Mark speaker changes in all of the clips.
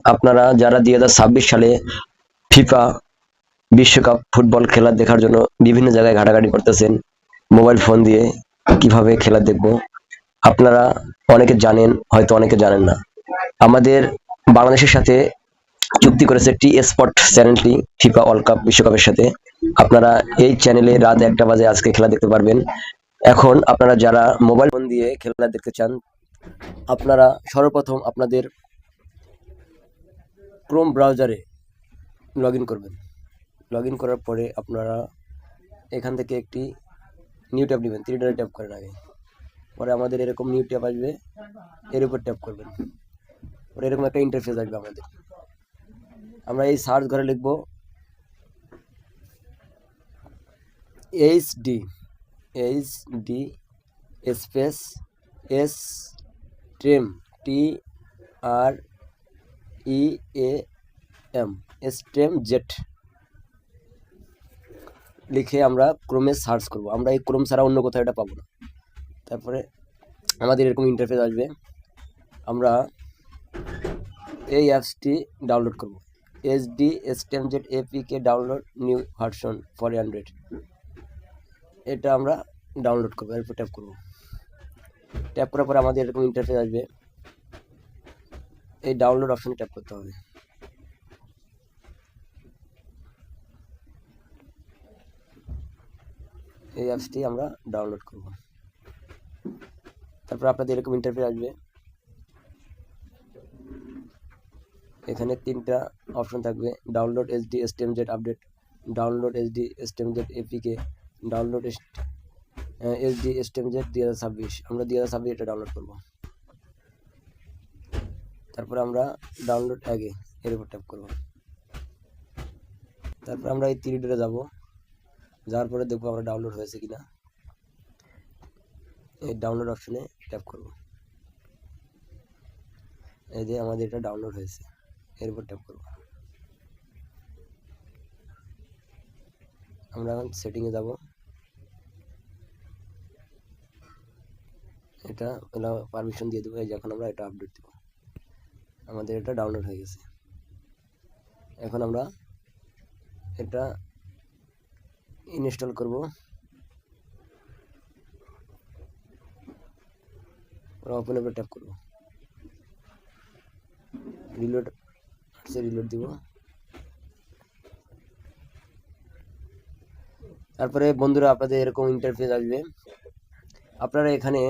Speaker 1: আপনারা যারা 2026 সালে ফিফা বিশ্বকাপ ফুটবল খেলা দেখার জন্য বিভিন্ন জায়গায় ঘাটাঘাটি করতেছেন মোবাইল ফোন দিয়ে কিভাবে খেলা দেখব, আপনারা অনেকে জানেন, হয়তো অনেকে জানেন না। আমাদের বাংলাদেশের সাথে চুক্তি করেছে টি স্পট চ্যানেলটি ফিফা ওয়ার্ল্ড কাপ বিশ্বকাপের সাথে। আপনারা এই চ্যানেলে রাত 1টা বাজে আজকে খেলা দেখতে পারবেন। এখন আপনারা যারা মোবাইল ফোন দিয়ে খেলা দেখতে চান, আপনারা সর্বপ্রথম আপনাদের ক্রোম ব্রাউজারে লগ ইন করবেন। লগ ইন করার পরে আপনারা এখান থেকে একটি নিউ ট্যাব নেবেন, 3 ডটে ট্যাপ করেন আগে। পরে আমাদের এরকম নিউ ট্যাব আসবে, এর উপর ট্যাপ করবেন। পরে এরকম একটা ইন্টারফেস আসবে আমাদের। আমরা এই সার্চ ঘরে লিখব এইচডি স্পেস এস ট্রেম TREAM স্ট্রেম জেট লিখে আমরা ক্রোমে সার্চ করব। আমরা এই ক্রোম ছাড়া অন্য কোথাও এটা পাবো না। তারপরে আমাদের এরকম ইন্টারফেস আসবে। আমরা এই অ্যাপসটি ডাউনলোড করব। HD stream z APK download new version for android, এটা আমরা ডাউনলোড করবো। এরপর ট্যাপ করব। ট্যাপ করার পরে আমাদের এরকম ইন্টারফেস আসবে। এই ডাউনলোড অপশনে ট্যাপ করতে হবে। এই অ্যাপসটি আমরা ডাউনলোড করব। তারপর আপনাদের এরকম ইন্টারফেস আসবে। এখানে 3টা অপশন থাকবে, download HD STMZ update, download HD STMZ APK, download HD STMZ 2026। আমরা 2026 এটা ডাউনলোড করব। তারপর আমরা ডাউনলোড আগে এর উপর ট্যাপ করব। তারপর আমরা এই 3 ডটে যাব। যাওয়ার পরে দেখবো আমরা ডাউনলোড হয়েছে কিনা। এই ডাউনলোড অপশনে ট্যাপ করব। এই যে আমাদের এটা ডাউনলোড হয়েছে, এর উপর ট্যাপ করব। আমরা এখন সেটিংয়ে যাব। এটা পারমিশন দিয়ে দেবো। এই যে এখন আমরা এটা আপডেট দেব। আমাদের এটা ডাউনলোড হয়ে গেছে। এখন আমরা এটা ইনস্টল করব। ওপেনের উপর ট্যাপ করব। রিলোড আসছে, রিলোড দিব। তারপরে বন্ধুরা আপনাদের এরকম ইন্টারফেস আসবে। আপনারা এখানে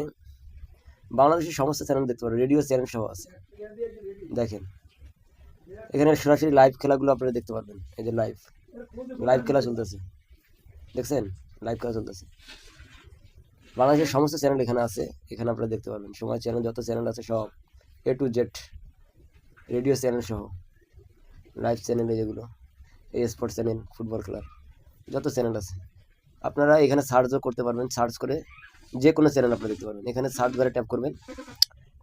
Speaker 1: বাংলাদেশের সমস্ত চ্যানেল দেখতে পারেন, রেডিও চ্যানেল সহ আছে। দেখেন এখানে সরাসরি লাইভ খেলাগুলো আপনারা দেখতে পারবেন। এই যে লাইভ খেলা চলতেছে, দেখছেন? লাইভ খেলা চলতেছে। বাংলাদেশের সমস্ত চ্যানেল এখানে আছে, এখানে আপনারা দেখতে পারবেন। সময় চ্যানেল যত চ্যানেল আছে সব A to Z, radio channel সহ লাইভ চ্যানেলে যেগুলো, এই স্পোর্টস চ্যানেল, ফুটবল খেলার যত চ্যানেল আছে আপনারা এখানে সার্চও করতে পারবেন। সার্চ করে যে কোনো চ্যানেল আপনারা দেখতে পারবেন। এখানে সার্চ বারে ট্যাপ করবেন,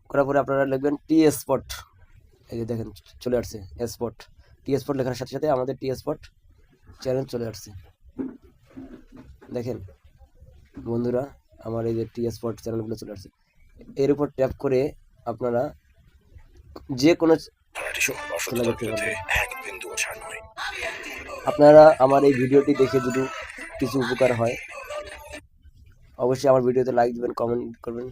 Speaker 1: করার পরে আপনারা লিখবেন টি স্পট। এই যে দেখেন চলে আসছে স্পট। টি স্পট লেখার সাথে সাথে আমাদের টি স্পট চ্যানেল চলে আসছে। দেখেন বন্ধুরা, আমার এই যে টি স্পট চ্যানেলগুলো চলে আসছে। এর উপর ট্যাপ করে আপনারা যে কোনো খেলা দেখতে পারবেন। আপনারা আমার এই ভিডিওটি দেখে যদি কিছু উপকার হয়, অবশ্যই আমার ভিডিওতে লাইক দিবেন, কমেন্ট করবেন।